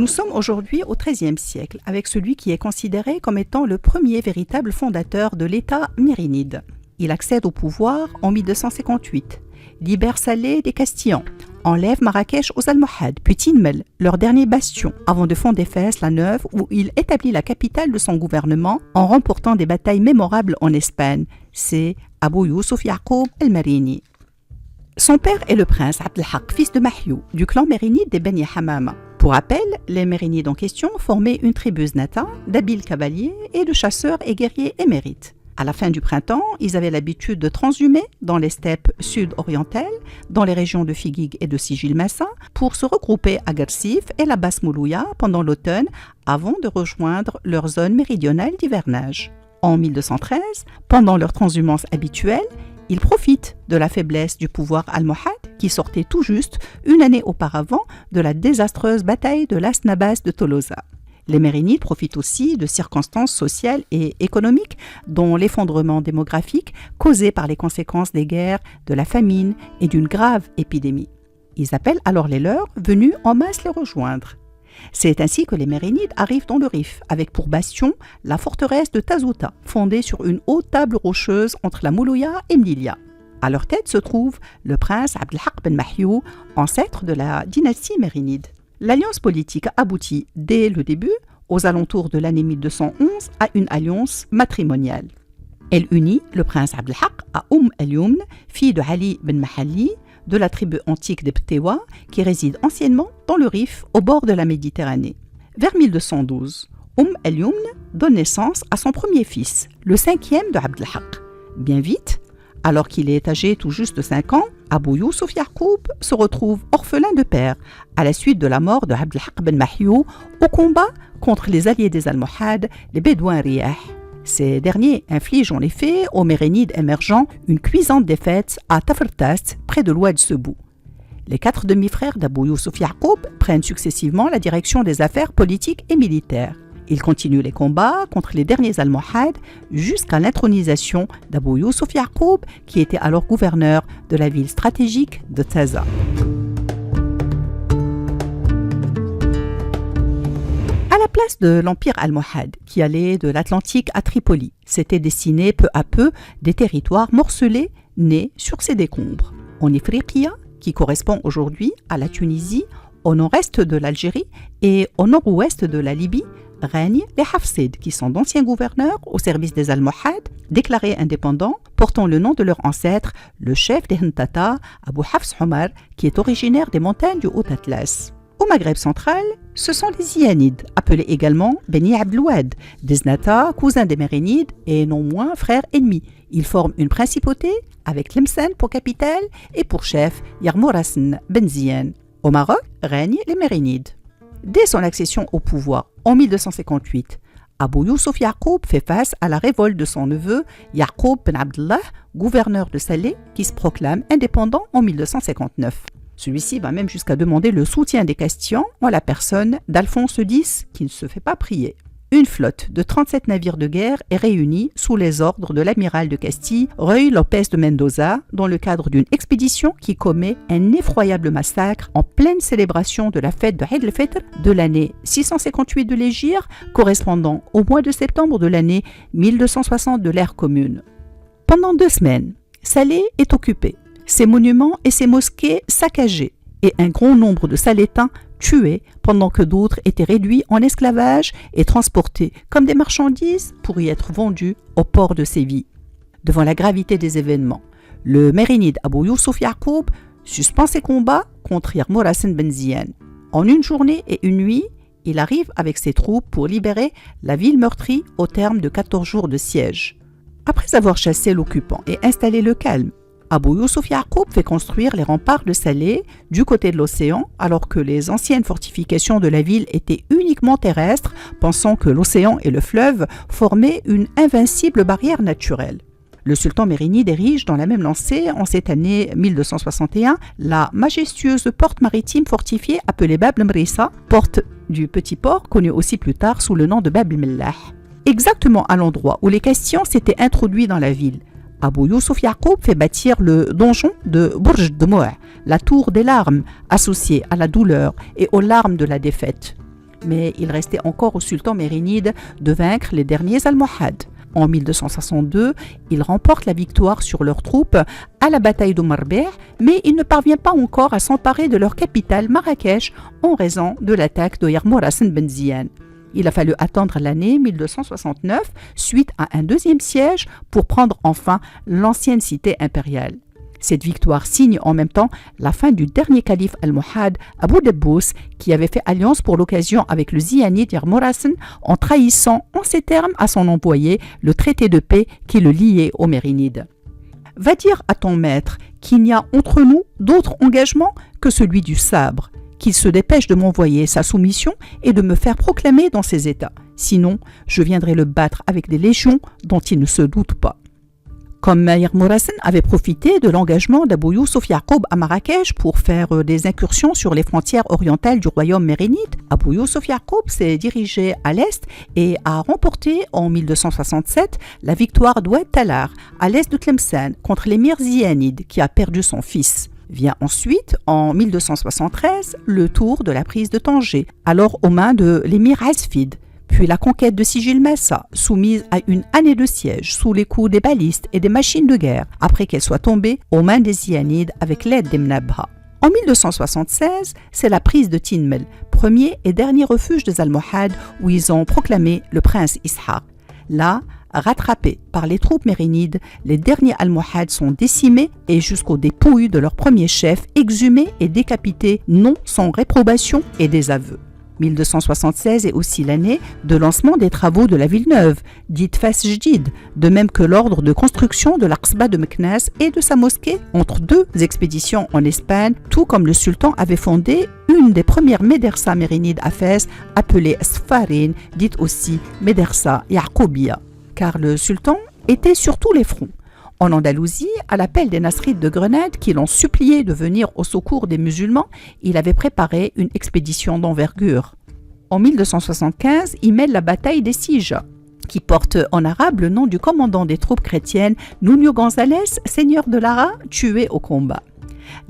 Nous sommes aujourd'hui au XIIIe siècle, avec celui qui est considéré comme étant le premier véritable fondateur de l'État mérinide. Il accède au pouvoir en 1258, libère Salé des Castillans, enlève Marrakech aux Almohades, puis Tinmel, leur dernier bastion, avant de fonder Fès la Neuve, où il établit la capitale de son gouvernement en remportant des batailles mémorables en Espagne. C'est Abou Youssouf Yaqoub el-Merini. Son père est le prince Abdelhak, fils de Mahiou, du clan mérinide des Beni Hamama. Pour rappel, les Mérinides en question formaient une tribu znata d'habiles cavaliers et de chasseurs et guerriers émérites. À la fin du printemps, ils avaient l'habitude de transhumer dans les steppes sud-orientales, dans les régions de Figuig et de Sigil Massa, pour se regrouper à Garsif et la Basse-Moulouya pendant l'automne, avant de rejoindre leur zone méridionale d'hivernage. En 1213, pendant leur transhumance habituelle, ils profitent de la faiblesse du pouvoir almohade qui sortait tout juste une année auparavant de la désastreuse bataille de Las Nabas de Tolosa. Les Mérinides profitent aussi de circonstances sociales et économiques, dont l'effondrement démographique causé par les conséquences des guerres, de la famine et d'une grave épidémie. Ils appellent alors les leurs, venus en masse les rejoindre. C'est ainsi que les Mérinides arrivent dans le Rif, avec pour bastion la forteresse de Tazouta, fondée sur une haute table rocheuse entre la Moulouya et Mlilia. À leur tête se trouve le prince Abdelhak ben Mahiou, ancêtre de la dynastie mérinide. L'alliance politique aboutit dès le début, aux alentours de l'année 1211, à une alliance matrimoniale. Elle unit le prince Abdelhak à el-Yumn, fille de Ali ben Mahalli, de la tribu antique des Ptewa, qui réside anciennement dans le Rif, au bord de la Méditerranée. Vers 1212, el-Yumn donne naissance à son premier fils, le cinquième de Abdelhak. Bien vite, alors qu'il est âgé tout juste de 5 ans, Abou Youssouf Yaqoub se retrouve orphelin de père à la suite de la mort de Abdelhak ben Mahiou au combat contre les alliés des Almohades, les Bédouins Riyah. Ces derniers infligent en effet aux Mérinides émergents une cuisante défaite à Tafertast, près de l'oued Sebou. Les 4 demi-frères d'Abou Youssouf Yaqoub prennent successivement la direction des affaires politiques et militaires. Ils continuent les combats contre les derniers Almohades jusqu'à l'intronisation d'Abou Youssouf Yaqoub, qui était alors gouverneur de la ville stratégique de Taza. À la place de l'empire almohade, qui allait de l'Atlantique à Tripoli, s'étaient dessinés peu à peu des territoires morcelés nés sur ces décombres. En Ifriqiya, qui correspond aujourd'hui à la Tunisie, au nord-est de l'Algérie et au nord-ouest de la Libye, règnent les Hafsides, qui sont d'anciens gouverneurs au service des Almohades, déclarés indépendants, portant le nom de leur ancêtre, le chef des Hntata, Abou Hafs Omar, qui est originaire des montagnes du Haut-Atlas. Au Maghreb central, ce sont les Ianides, appelés également Beni Abdelouad, des Znata, cousins des Mérinides et non moins frères ennemis. Ils forment une principauté avec Tlemcen pour capitale et pour chef Yarmourasen Ben Ziyan. Au Maroc règnent les Mérinides. Dès son accession au pouvoir en 1258, Abou Youssouf Yaqoub fait face à la révolte de son neveu Yaqoub ben Abdallah, gouverneur de Salé, qui se proclame indépendant en 1259. Celui-ci va même jusqu'à demander le soutien des Castillans en la personne d'Alphonse X, qui ne se fait pas prier. Une flotte de 37 navires de guerre est réunie sous les ordres de l'amiral de Castille, Ruy Lopez de Mendoza, dans le cadre d'une expédition qui commet un effroyable massacre en pleine célébration de la fête de Eid el-Fitr de l'année 658 de l'Hégire, correspondant au mois de septembre de l'année 1260 de l'ère commune. Pendant 2 semaines, Salé est occupé, ses monuments et ses mosquées saccagés, et un grand nombre de Salétains tués pendant que d'autres étaient réduits en esclavage et transportés comme des marchandises pour y être vendus au port de Séville. Devant la gravité des événements, le Mérinide Abou Youssouf Yaqoub suspend ses combats contre Yarmourasen Ben Ziyan. En une journée et une nuit, il arrive avec ses troupes pour libérer la ville meurtrie au terme de 14 jours de siège. Après avoir chassé l'occupant et installé le calme, Abou Youssouf Yaqoub fait construire les remparts de Salé du côté de l'océan, alors que les anciennes fortifications de la ville étaient uniquement terrestres, pensant que l'océan et le fleuve formaient une invincible barrière naturelle. Le sultan mérinide érige dans la même lancée, en cette année 1261, la majestueuse porte maritime fortifiée appelée Bab el-Mrissa, porte du petit port, connue aussi plus tard sous le nom de Bab el-Mellah. Exactement à l'endroit où les Castillans s'étaient introduits dans la ville, Abou Youssouf Yaqoub fait bâtir le donjon de Bourj Demoua, la tour des larmes, associée à la douleur et aux larmes de la défaite. mais il restait encore au sultan mérinide de vaincre les derniers Almohades. En 1262, il remporte la victoire sur leurs troupes à la bataille de Marbeh, mais il ne parvient pas encore à s'emparer de leur capitale Marrakech en raison de l'attaque de Yarmourasen Ben Ziyan. Il a fallu attendre l'année 1269, suite à un deuxième siège, pour prendre enfin l'ancienne cité impériale. Cette victoire signe en même temps la fin du dernier calife almohade, Abou Dabbous, qui avait fait alliance pour l'occasion avec le Ziyanide Yarmourasen en trahissant en ces termes à son envoyé le traité de paix qui le liait aux Mérinides. Va dire à ton maître qu'il n'y a entre nous d'autre engagement que celui du sabre, qu'il se dépêche de m'envoyer sa soumission et de me faire proclamer dans ses états. Sinon, je viendrai le battre avec des légions dont il ne se doute pas. Comme Yarmourasen avait profité de l'engagement d'Abou Youssouf Yaqoub à Marrakech pour faire des incursions sur les frontières orientales du royaume mérinide, Abou Youssouf Yaqoub s'est dirigé à l'est et a remporté en 1267 la victoire d'Oued Talar à l'est de Tlemcen contre l'émir Ziyanide qui a perdu son fils. Vient ensuite, en 1273, le tour de la prise de Tanger, alors aux mains de l'émir Azfid. Puis la conquête de Sigil Massa, soumise à une année de siège sous les coups des balistes et des machines de guerre, après qu'elle soit tombée aux mains des Zianides avec l'aide des Mnabha. En 1276, c'est la prise de Tinmel, premier et dernier refuge des Almohades où ils ont proclamé le prince Ishaq. Là, rattrapés par les troupes mérinides, les derniers Almohades sont décimés et jusqu'aux dépouilles de leur premier chef, exhumés et décapités, non sans réprobation et désaveu. 1276 est aussi l'année de lancement des travaux de la ville neuve, dite Fas Jdid, de même que l'ordre de construction de l'Aqsba de Meknès et de sa mosquée entre deux expéditions en Espagne, tout comme le sultan avait fondé une des premières médersas mérinides à Fès, appelée Sfarin, dite aussi Médersa Yaqoubia, car le sultan était sur tous les fronts. En Andalousie, à l'appel des Nasrides de Grenade qui l'ont supplié de venir au secours des musulmans, il avait préparé une expédition d'envergure. En 1275, il mène la bataille des Sija, qui porte en arabe le nom du commandant des troupes chrétiennes, Nuño González, seigneur de Lara, tué au combat.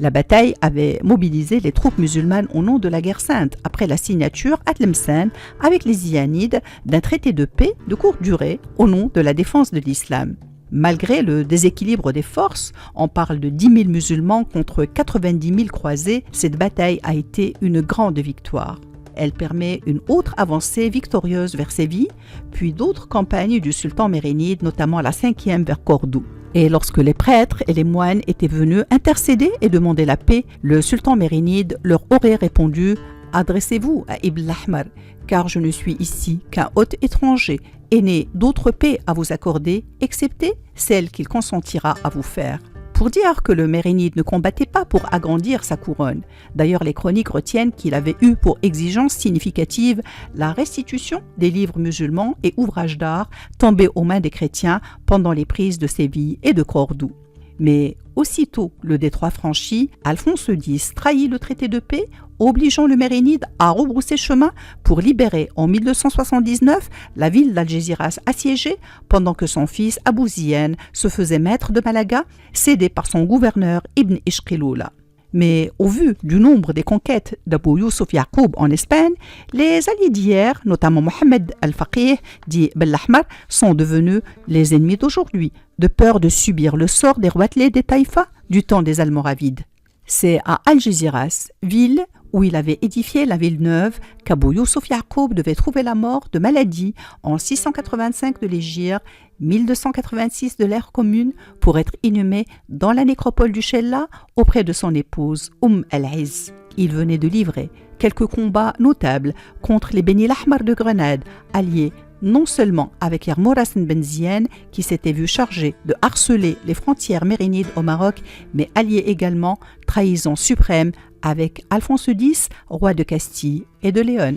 La bataille avait mobilisé les troupes musulmanes au nom de la guerre sainte, après la signature à Tlemcen avec les Zianides d'un traité de paix de courte durée au nom de la défense de l'islam. Malgré le déséquilibre des forces, on parle de 10 000 musulmans contre 90 000 croisés, cette bataille a été une grande victoire. Elle permet une autre avancée victorieuse vers Séville, puis d'autres campagnes du sultan mérinide, notamment la 5e vers Cordoue. Et lorsque les prêtres et les moines étaient venus intercéder et demander la paix, le sultan mérinide leur aurait répondu « Adressez-vous à Ibn Ahmar, car je ne suis ici qu'un hôte étranger et n'ai d'autre paix à vous accorder, excepté celle qu'il consentira à vous faire. » Pour dire que le mérinide ne combattait pas pour agrandir sa couronne. D'ailleurs, les chroniques retiennent qu'il avait eu pour exigence significative la restitution des livres musulmans et ouvrages d'art tombés aux mains des chrétiens pendant les prises de Séville et de Cordoue. Mais aussitôt le détroit franchi, Alphonse X trahit le traité de paix, obligeant le mérinide à rebrousser chemin pour libérer en 1279 la ville d'Algésiras assiégée pendant que son fils Abou Ziyan se faisait maître de Malaga, cédé par son gouverneur Ibn Ishqiloula. Mais au vu du nombre des conquêtes d'Abou Youssouf Yaqoub en Espagne, les alliés d'hier, notamment Mohamed al-Faqih, dit Belahmar, sont devenus les ennemis d'aujourd'hui, de peur de subir le sort des roitelets des Taïfas du temps des Almoravides. C'est à Algésiras, ville où il avait édifié la ville neuve, qu'Abou Youssouf Yaqoub devait trouver la mort de maladie en 685 de l'Hégire, 1286 de l'ère commune, pour être inhumé dans la nécropole du Chella auprès de son épouse el-Izz. Il venait de livrer quelques combats notables contre les Beni Lahmar de Grenade, alliés non seulement avec Yarmourasen Ben Ziyan, qui s'était vu chargé de harceler les frontières mérinides au Maroc, mais allié également, trahison suprême, avec Alphonse X, roi de Castille et de Léon.